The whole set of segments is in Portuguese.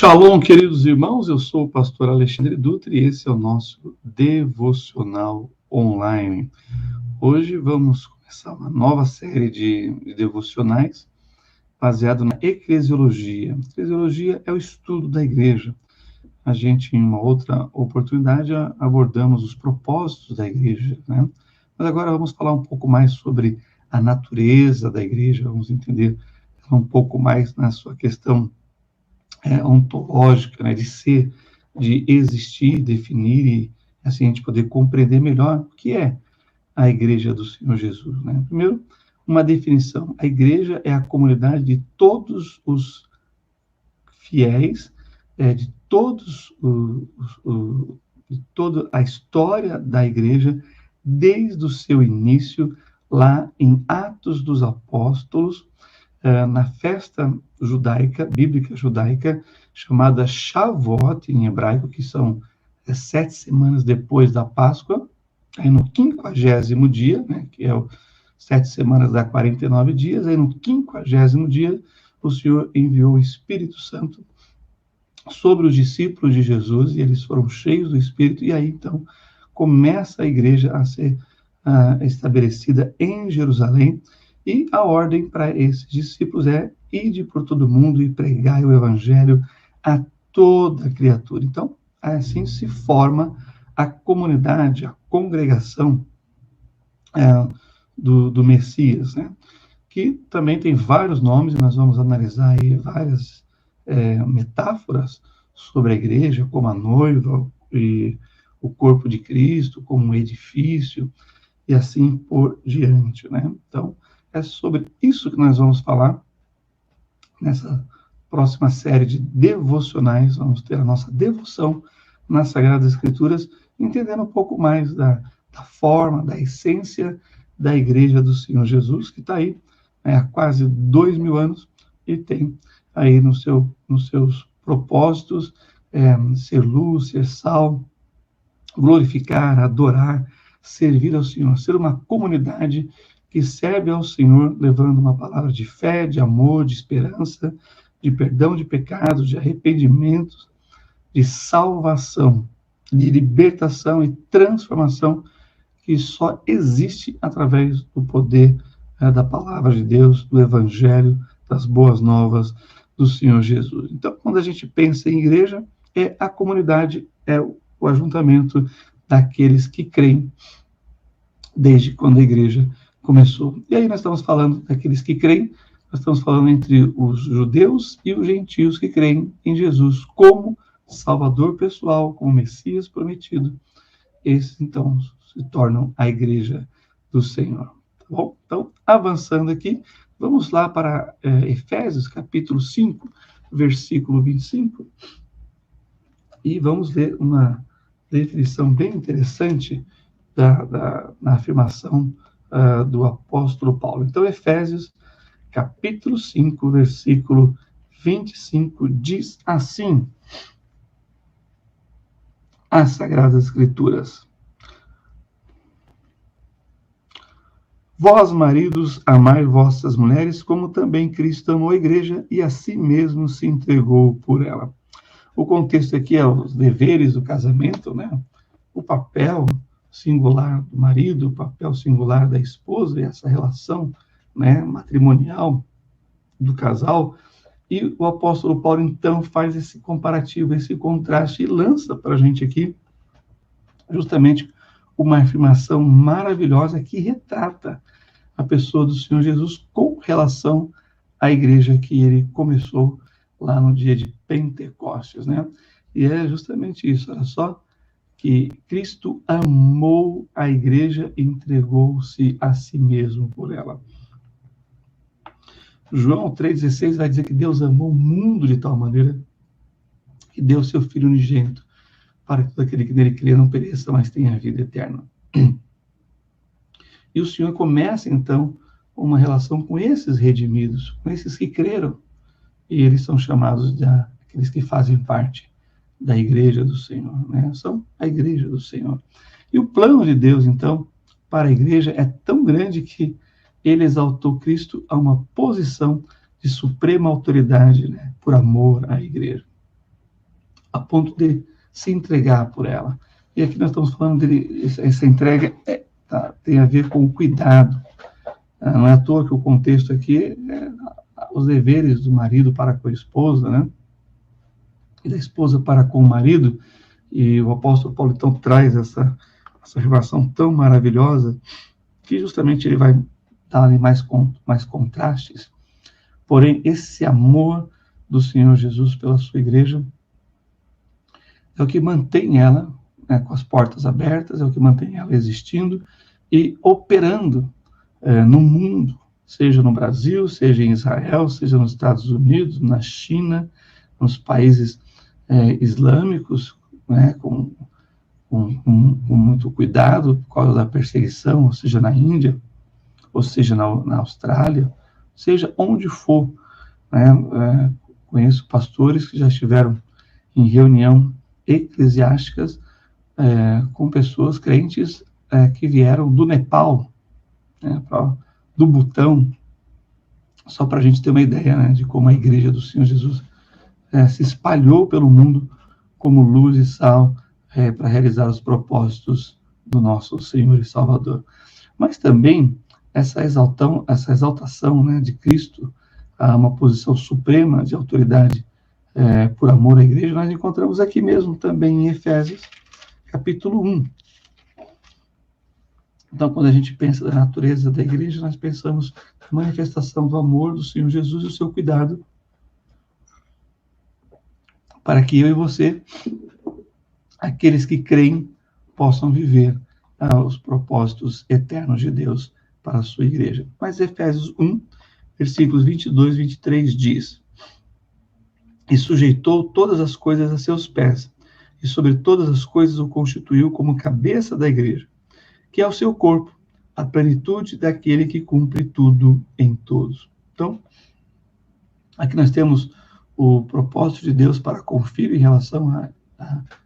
Shalom, queridos irmãos, eu sou o pastor Alexandre Dutra e esse é o nosso Devocional Online. Hoje vamos começar uma nova série de devocionais baseado na eclesiologia. A eclesiologia é o estudo da igreja. A gente, em uma outra oportunidade, abordamos os propósitos da igreja, né? Mas agora vamos falar um pouco mais sobre a natureza da igreja, vamos entender um pouco mais na sua questão ontológica, né, de ser, de existir, definir e assim a gente poder compreender melhor o que é a Igreja do Senhor Jesus, né? Primeiro, uma definição: a Igreja é a comunidade de todos os fiéis, de toda a história da Igreja desde o seu início lá em Atos dos Apóstolos, na festa judaica, bíblica judaica, chamada Shavuot, em hebraico, que são 7 semanas depois da Páscoa, aí no 50º dia, né, que é 7 semanas dá 49 dias, aí no 50º dia, o Senhor enviou o Espírito Santo sobre os discípulos de Jesus, e eles foram cheios do Espírito, e aí, então, começa a igreja a ser estabelecida em Jerusalém, e a ordem para esses discípulos é: ide por todo mundo e pregai o evangelho a toda criatura. Então, assim se forma a comunidade, a congregação do Messias, né? Que também tem vários nomes, e nós vamos analisar aí várias metáforas sobre a igreja, como a noiva e o corpo de Cristo, como um edifício, e assim por diante, né? Então, é sobre isso que nós vamos falar nessa próxima série de devocionais. Vamos ter a nossa devoção nas Sagradas Escrituras, entendendo um pouco mais da forma, da essência da Igreja do Senhor Jesus, que está aí há quase 2000 anos e tem aí nos seus propósitos ser luz, ser sal, glorificar, adorar, servir ao Senhor, ser uma comunidade que serve ao Senhor, levando uma palavra de fé, de amor, de esperança, de perdão de pecados, de arrependimentos, de salvação, de libertação e transformação, que só existe através do poder da palavra de Deus, do Evangelho, das boas novas do Senhor Jesus. Então, quando a gente pensa em igreja, é a comunidade, é o ajuntamento daqueles que creem desde quando a igreja começou. E aí nós estamos falando daqueles que creem, nós estamos falando entre os judeus e os gentios que creem em Jesus como Salvador pessoal, como Messias prometido. Esses, então, se tornam a igreja do Senhor. Tá bom? Então, avançando aqui, vamos lá para Efésios, capítulo 5, versículo 25, e vamos ler uma definição bem interessante na afirmação do apóstolo Paulo. Então, Efésios, capítulo 5, versículo 25, diz assim: as Sagradas Escrituras: vós, maridos, amai vossas mulheres, como também Cristo amou a igreja e a si mesmo se entregou por ela. O contexto aqui é os deveres do casamento, né? O papel singular do marido, o papel singular da esposa, e essa relação, né, matrimonial do casal. E o apóstolo Paulo, então, faz esse comparativo, esse contraste, e lança para a gente aqui justamente uma afirmação maravilhosa que retrata a pessoa do Senhor Jesus com relação à igreja que ele começou lá no dia de Pentecostes, né? E é justamente isso, olha só, que Cristo amou a igreja e entregou-se a si mesmo por ela. João 3,16 vai dizer que Deus amou o mundo de tal maneira que deu seu Filho unigênito, para que todo aquele que nele crê não pereça, mas tenha vida eterna. E o Senhor começa, então, uma relação com esses redimidos, com esses que creram, e eles são chamados de aqueles que fazem parte da igreja do Senhor, né? São a igreja do Senhor. E o plano de Deus, então, para a igreja é tão grande que ele exaltou Cristo a uma posição de suprema autoridade, né, por amor à igreja. a ponto de se entregar por ela. E aqui nós estamos falando dele, essa entrega tem a ver com o cuidado. Não é à toa que o contexto aqui é os deveres do marido para com a esposa, né? E da esposa para com o marido. E o apóstolo Paulo, então, traz essa relação tão maravilhosa que justamente ele vai dar ali mais contrastes. Porém, esse amor do Senhor Jesus pela sua igreja é o que mantém ela, né, com as portas abertas, é o que mantém ela existindo e operando no mundo, seja no Brasil, seja em Israel, seja nos Estados Unidos, na China, nos países islâmicos, né, com muito cuidado por causa da perseguição, ou seja, na Índia, ou seja, na Austrália, seja onde for. Né, conheço pastores que já estiveram em reunião eclesiásticas com pessoas crentes que vieram do Nepal, né, do Butão, só para a gente ter uma ideia, né, de como a igreja do Senhor Jesus se espalhou pelo mundo como luz e sal para realizar os propósitos do nosso Senhor e Salvador. Mas também essa exaltação, né, de Cristo a uma posição suprema de autoridade por amor à igreja, nós encontramos aqui mesmo também em Efésios, capítulo 1. Então, quando a gente pensa da natureza da igreja, nós pensamos na manifestação do amor do Senhor Jesus e o seu cuidado para que eu e você, aqueles que creem, possam viver os propósitos eternos de Deus para a sua igreja. Mas Efésios 1, versículos 22 e 23 diz: E sujeitou todas as coisas a seus pés, e sobre todas as coisas o constituiu como cabeça da igreja, que é o seu corpo, a plenitude daquele que cumpre tudo em todos. Então, aqui nós temos o propósito de Deus para com o Filho em relação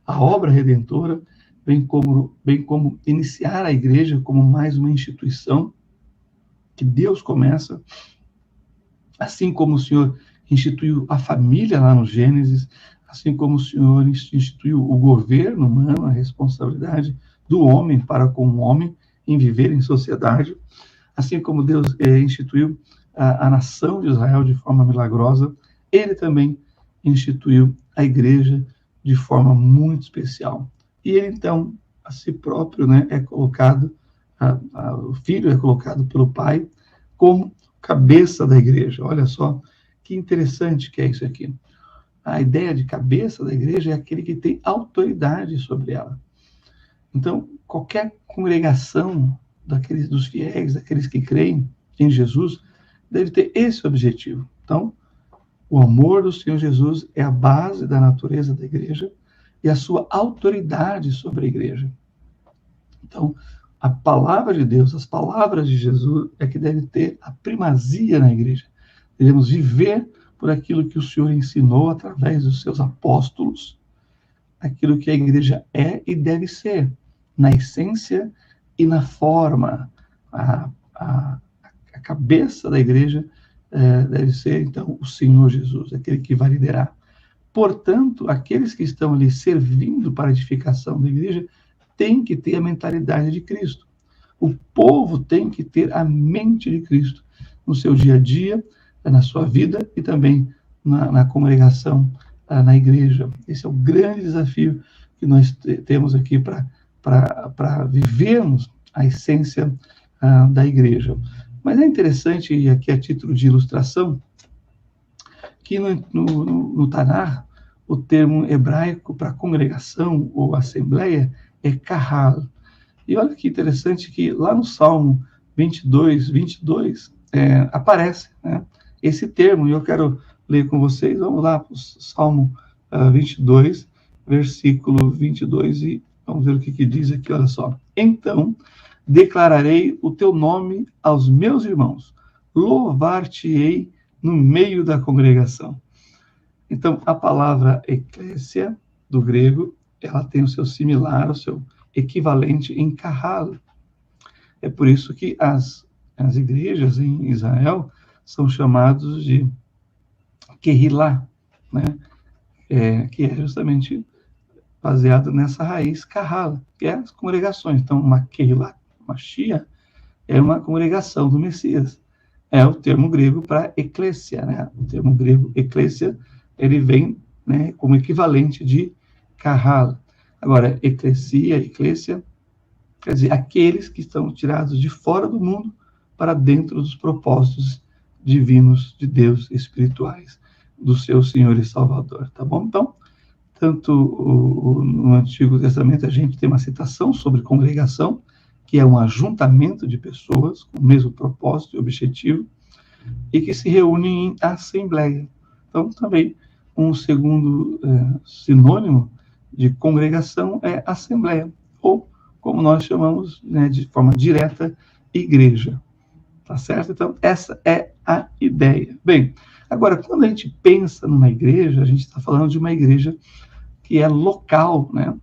à obra redentora, bem como iniciar a igreja como mais uma instituição que Deus começa, assim como o Senhor instituiu a família lá no Gênesis, assim como o Senhor instituiu o governo humano, a responsabilidade do homem para com o homem em viver em sociedade, assim como Deus instituiu a nação de Israel de forma milagrosa, ele também instituiu a igreja de forma muito especial. E ele, então, a si próprio, né, é colocado, o filho é colocado pelo pai como cabeça da igreja. Olha só que interessante que é isso aqui. A ideia de cabeça da igreja é aquele que tem autoridade sobre ela. Então, qualquer congregação dos fiéis, daqueles que creem em Jesus, deve ter esse objetivo. Então, o amor do Senhor Jesus é a base da natureza da igreja e a sua autoridade sobre a igreja. Então, a palavra de Deus, as palavras de Jesus é que deve ter a primazia na igreja. Devemos viver por aquilo que o Senhor ensinou através dos seus apóstolos, aquilo que a igreja é e deve ser, na essência e na forma. A cabeça da igreja deve ser, então, o Senhor Jesus, aquele que vai liderar. Portanto, aqueles que estão ali servindo para a edificação da igreja têm que ter a mentalidade de Cristo. O povo tem que ter a mente de Cristo no seu dia a dia, na sua vida e também na congregação, na igreja. Esse é o grande desafio que nós temos aqui para vivermos a essência da igreja. Mas é interessante, e aqui a título de ilustração, que no Tanar, o termo hebraico para congregação ou assembleia é kahal. E olha que interessante que lá no Salmo 22, aparece, né, esse termo, e eu quero ler com vocês. Vamos lá para o Salmo 22, versículo 22, e vamos ver o que diz aqui, olha só. Então, declararei o teu nome aos meus irmãos, louvar-te-ei no meio da congregação. Então, a palavra eclésia, do grego, ela tem o seu similar, o seu equivalente em kahal. É por isso que as igrejas em Israel são chamadas de Kehillah, né? Que é justamente baseado nessa raiz Kahala, que é as congregações. Então, uma Keilah, uma Shia, é uma congregação do Messias. É o termo grego para eclésia, né? O termo grego eclésia, ele vem, né, como equivalente de Kahala. Agora, eclésia, quer dizer, aqueles que estão tirados de fora do mundo para dentro dos propósitos divinos de Deus, espirituais, do seu Senhor e Salvador, tá bom? Então, tanto no Antigo Testamento a gente tem uma citação sobre congregação, que é um ajuntamento de pessoas com o mesmo propósito e objetivo, e que se reúnem em assembleia. Então, também, um segundo sinônimo de congregação é assembleia, ou, como nós chamamos, né, de forma direta, igreja. Tá certo? Então, essa é a ideia. Bem, agora, quando a gente pensa numa igreja, a gente está falando de uma igreja que é local, né?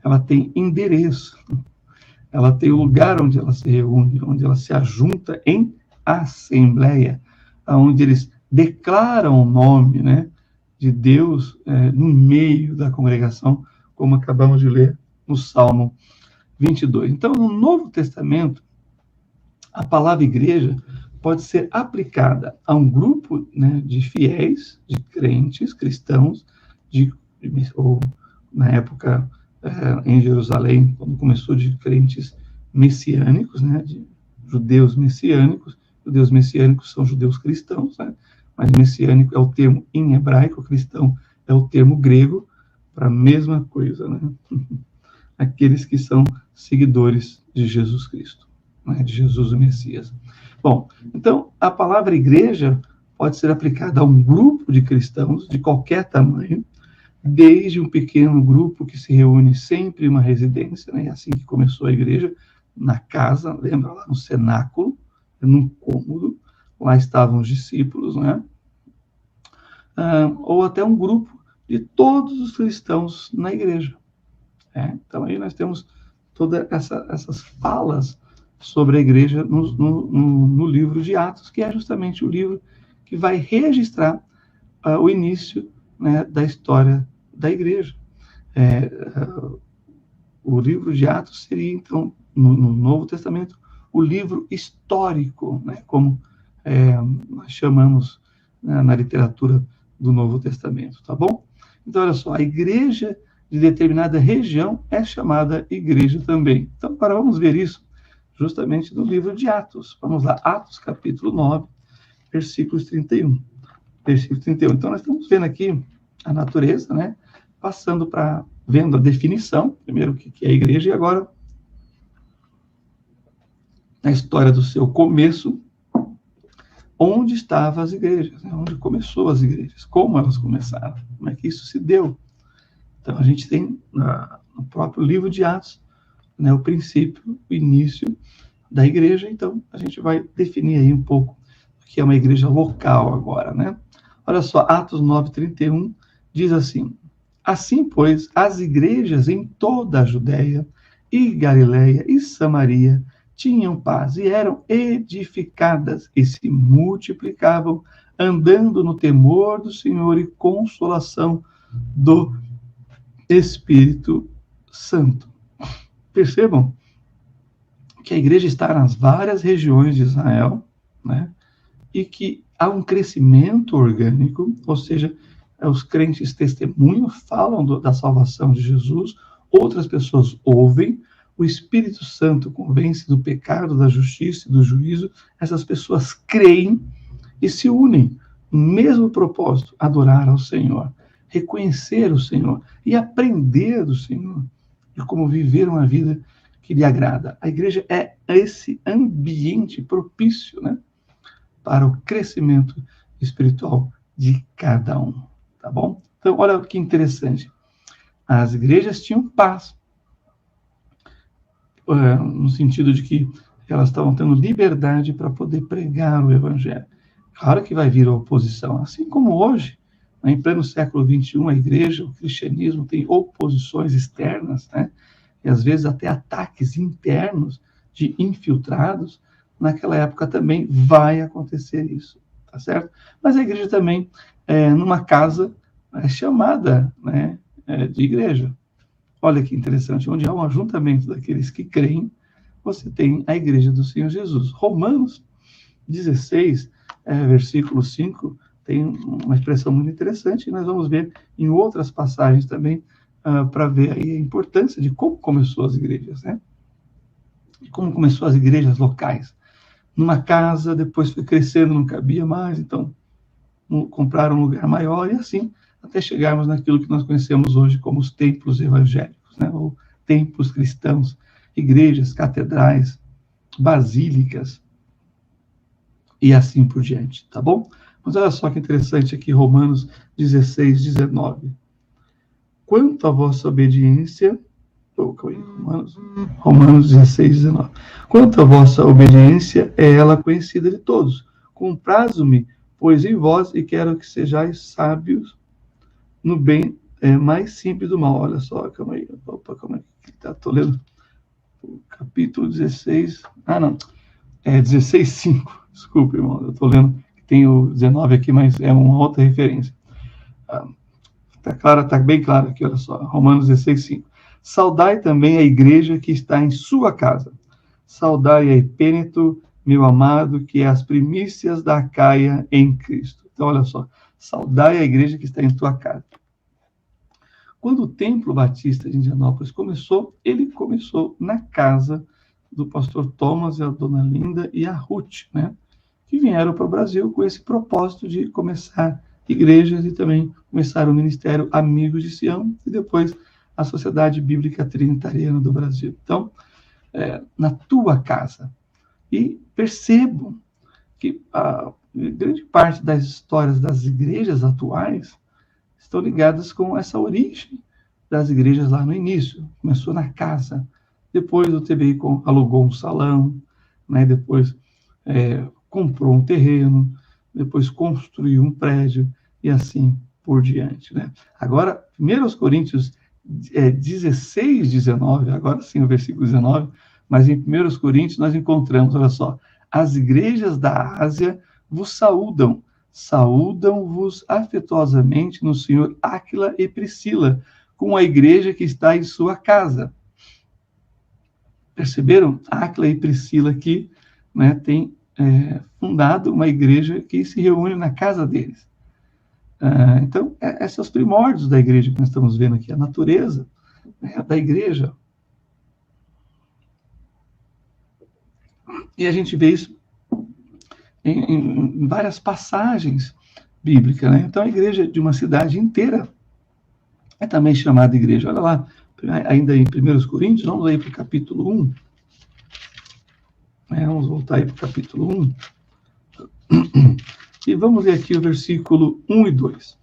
Ela tem endereço, ela tem o lugar onde ela se reúne, onde ela se ajunta em assembleia, onde eles declaram o nome, né, de Deus no meio da congregação, como acabamos de ler no Salmo 22. Então, no Novo Testamento, a palavra igreja pode ser aplicada a um grupo, né, de fiéis, de crentes, cristãos, ou na época em Jerusalém, quando começou, de crentes messiânicos, né, de judeus messiânicos. Judeus messiânicos são judeus cristãos, né, mas messiânico é o termo em hebraico, cristão é o termo grego para a mesma coisa, né? Aqueles que são seguidores de Jesus Cristo, né, de Jesus o Messias. Bom, então, a palavra igreja pode ser aplicada a um grupo de cristãos de qualquer tamanho, desde um pequeno grupo que se reúne sempre em uma residência, né? É assim que começou a igreja, na casa, lembra, lá no cenáculo, num cômodo, lá estavam os discípulos, né? Ou até um grupo de todos os cristãos na igreja. Então, aí nós temos todas essas falas sobre a igreja no livro de Atos, que é justamente o livro que vai registrar o início, né, da história da igreja. O livro de Atos seria, então, no Novo Testamento, o livro histórico, né, como nós chamamos, né, na literatura do Novo Testamento, tá bom? Então, olha só, a igreja de determinada região é chamada igreja também. Então, agora vamos ver isso justamente no livro de Atos. Vamos lá, Atos capítulo 9, versículos 31. Versículo 31. Então, nós estamos vendo aqui a natureza, né? Vendo a definição, primeiro, o que é a igreja, e agora a história do seu começo, onde estavam as igrejas, né? Onde começou as igrejas, como elas começaram, como é que isso se deu. Então, a gente tem no próprio livro de Atos, né, o princípio, o início da igreja. Então, a gente vai definir aí um pouco o que é uma igreja local agora, né? Olha só, Atos 9:31 diz assim: assim, pois, as igrejas em toda a Judéia e Galiléia e Samaria tinham paz e eram edificadas e se multiplicavam, andando no temor do Senhor e consolação do Espírito Santo. Percebam que a igreja está nas várias regiões de Israel, né? E que há um crescimento orgânico, ou seja, os crentes testemunham, falam da salvação de Jesus, outras pessoas ouvem, o Espírito Santo convence do pecado, da justiça e do juízo, essas pessoas creem e se unem no mesmo propósito, adorar ao Senhor, reconhecer o Senhor e aprender do Senhor, e como viver uma vida que lhe agrada. A igreja é esse ambiente propício, né, para o crescimento espiritual de cada um, tá bom? Então, olha que interessante. As igrejas tinham paz, no sentido de que elas estavam tendo liberdade para poder pregar o evangelho. Claro que vai vir a oposição, assim como hoje, né, em pleno século XXI, a igreja, o cristianismo tem oposições externas, né, e às vezes até ataques internos de infiltrados. Naquela época também vai acontecer isso, tá certo? Mas a igreja também, numa casa chamada, né, de igreja. Olha que interessante, onde há um ajuntamento daqueles que creem, você tem a igreja do Senhor Jesus. Romanos 16, versículo 5, tem uma expressão muito interessante, e nós vamos ver em outras passagens também, para ver aí a importância de como começou as igrejas, né? De como começou as igrejas locais. Numa casa, depois foi crescendo, não cabia mais, então compraram um lugar maior, e assim, até chegarmos naquilo que nós conhecemos hoje como os templos evangélicos, né? Ou templos cristãos, igrejas, catedrais, basílicas, e assim por diante, tá bom? Mas olha só que interessante aqui, Romanos 16, 19. Quanto à vossa obediência, Romanos 16, 19. Quanto à vossa obediência, é ela conhecida de todos. Comprazo-me, pois em vós, e quero que sejais sábios no bem mais simples do mal. Olha só, calma aí. Opa, calma aí. Estou lendo o capítulo 16. Ah, não. 16, 5. Desculpa, irmão. Eu estou lendo que tem o 19 aqui, mas é uma outra referência. Está bem claro aqui, olha só. Romanos 16, 5. Saudai também a igreja que está em sua casa. Saudai a Epêneto, meu amado, que é as primícias da Acaia em Cristo. Então, olha só. Saudai a igreja que está em tua casa. Quando o Templo Batista de Indianópolis começou, ele começou na casa do pastor Thomas, a dona Linda e a Ruth, né? Que vieram para o Brasil com esse propósito de começar igrejas e também começar o ministério Amigos de Sião e depois a Sociedade Bíblica Trinitariana do Brasil. Então, na tua casa. E percebam que a grande parte das histórias das igrejas atuais estão ligadas com essa origem das igrejas lá no início. Começou na casa, depois o TBI alugou um salão, né? Depois comprou um terreno, depois construiu um prédio e assim por diante, né? Agora, 1 Coríntios 16, 19, agora sim o versículo 19, mas em 1 Coríntios nós encontramos, olha só, as igrejas da Ásia vos saúdam, saúdam-vos afetuosamente no Senhor Áquila e Priscila, com a igreja que está em sua casa. Perceberam? Áquila e Priscila aqui, né, tem fundado uma igreja que se reúne na casa deles. Então, esses são os primórdios da igreja que nós estamos vendo aqui, a natureza, né, da igreja. E a gente vê isso em várias passagens bíblicas, né? Então, a igreja de uma cidade inteira é também chamada igreja. Olha lá, ainda em 1 Coríntios, vamos aí para o capítulo 1. Vamos voltar aí para o capítulo 1. E vamos ler aqui o versículo 1 e 2.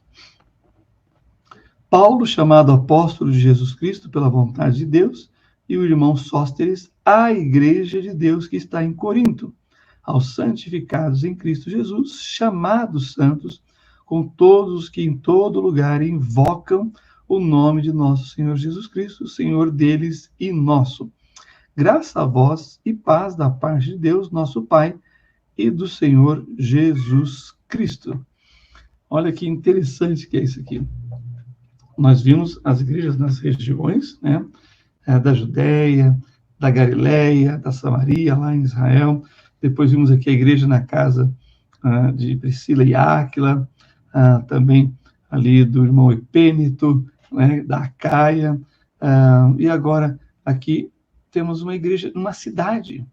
Paulo, chamado apóstolo de Jesus Cristo pela vontade de Deus, e o irmão Sósteres, à igreja de Deus que está em Corinto, aos santificados em Cristo Jesus, chamados santos, com todos os que em todo lugar invocam o nome de nosso Senhor Jesus Cristo, Senhor deles e nosso. Graça a vós e paz da parte de Deus, nosso Pai, e do Senhor Jesus Cristo. Olha que interessante que é isso aqui. Nós vimos as igrejas nas regiões, né, da Judéia, da Galileia, da Samaria, lá em Israel. Depois vimos aqui a igreja na casa de Priscila e Áquila, também ali do irmão Epêneto, né, da Acaia, e agora aqui temos uma igreja numa cidade,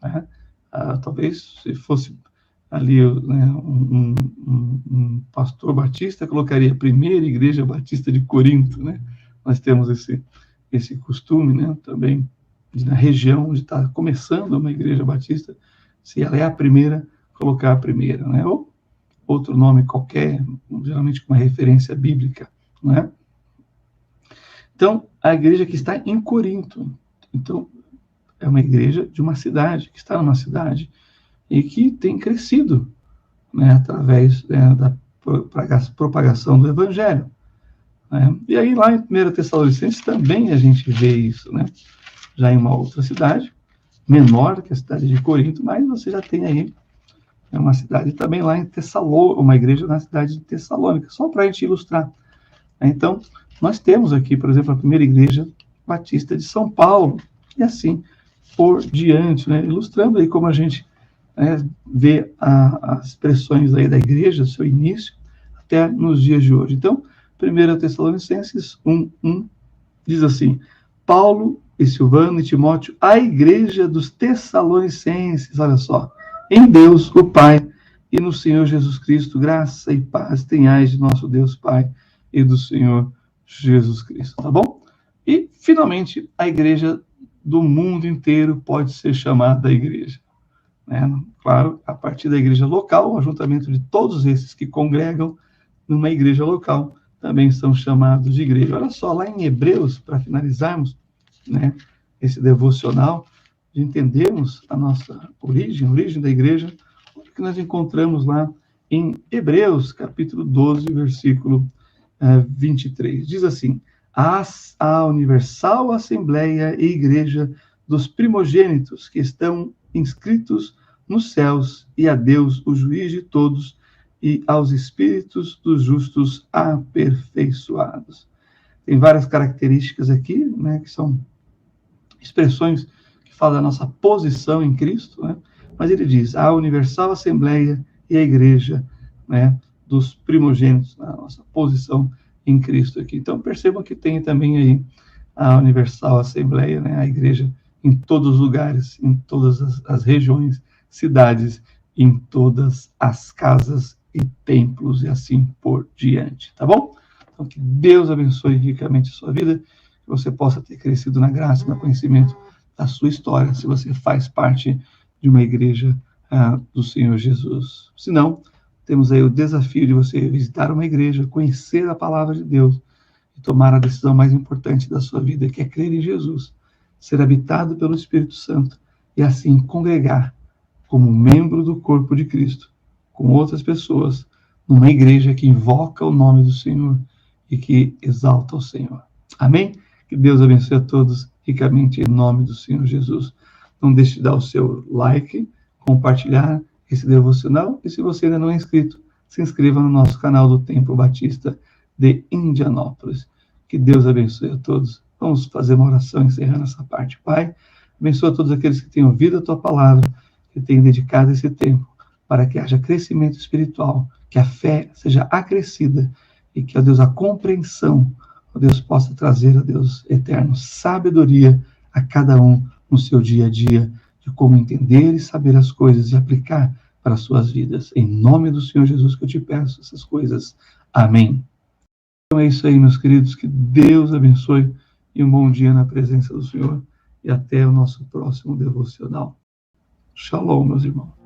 né? Talvez se fosse ali, né, um pastor batista, colocaria a primeira igreja batista de Corinto, né? Nós temos esse costume, né, também, na região onde está começando uma igreja batista, se ela é a primeira, colocar a primeira, né? Ou outro nome qualquer, geralmente com uma referência bíblica, né? Então, a igreja que está em Corinto, então, é uma igreja de uma cidade, que está numa cidade, e que tem crescido, né, através da propagação do Evangelho, né? E aí, lá em 1 Tessalonicenses, também a gente vê isso, né? Já em uma outra cidade, menor que a cidade de Corinto, mas você já tem aí uma cidade também lá em Tessalônica, uma igreja na cidade de Tessalônica, só para a gente ilustrar. Então, nós temos aqui, por exemplo, a primeira igreja batista de São Paulo, e assim por diante, né? Ilustrando aí como a gente vê as expressões aí da igreja, seu início, até nos dias de hoje. Então, 1 Tessalonicenses 1:1 diz assim: Paulo e Silvano e Timóteo, a igreja dos Tessalonicenses, olha só, em Deus, o Pai, e no Senhor Jesus Cristo, graça e paz tenhais de nosso Deus Pai e do Senhor Jesus Cristo, tá bom? E, finalmente, a igreja do mundo inteiro pode ser chamada igreja. Né? Claro, a partir da igreja local, o ajuntamento de todos esses que congregam numa igreja local também são chamados de igreja. Olha só, lá em Hebreus, para finalizarmos, né, esse devocional, de entendermos a nossa origem, a origem da igreja, o que nós encontramos lá em Hebreus, capítulo 12, versículo 23. Diz assim: a universal assembleia e igreja dos primogênitos que estão inscritos nos céus, e a Deus, o juiz de todos, e aos espíritos dos justos aperfeiçoados. Tem várias características aqui, né, que são expressões que falam da nossa posição em Cristo, né? Mas ele diz, a universal assembleia e a igreja, né, dos primogênitos, a nossa posição em Cristo aqui. Então, percebam que tem também aí a universal assembleia, né, a igreja em todos os lugares, em todas as regiões, cidades, em todas as casas e templos e assim por diante, tá bom? Então, que Deus abençoe ricamente a sua vida, que você possa ter crescido na graça e no conhecimento da sua história, se você faz parte de uma igreja do Senhor Jesus. Se não, temos aí o desafio de você visitar uma igreja, conhecer a palavra de Deus e tomar a decisão mais importante da sua vida, que é crer em Jesus, ser habitado pelo Espírito Santo e assim congregar como membro do corpo de Cristo, com outras pessoas, numa igreja que invoca o nome do Senhor e que exalta o Senhor. Amém? Que Deus abençoe a todos ricamente em nome do Senhor Jesus. Não deixe de dar o seu like, compartilhar esse devocional e se você ainda não é inscrito, se inscreva no nosso canal do Templo Batista de Indianópolis. Que Deus abençoe a todos. Vamos fazer uma oração encerrando essa parte. Pai, abençoa todos aqueles que têm ouvido a Tua palavra, que têm dedicado esse tempo para que haja crescimento espiritual, que a fé seja acrescida e que, ó Deus, a compreensão, ó Deus, possa trazer, ó Deus eterno, sabedoria a cada um no seu dia a dia, de como entender e saber as coisas e aplicar para as suas vidas. Em nome do Senhor Jesus que eu te peço essas coisas. Amém. Então é isso aí, meus queridos, que Deus abençoe e um bom dia na presença do Senhor e até o nosso próximo devocional. Shalom, meus irmãos.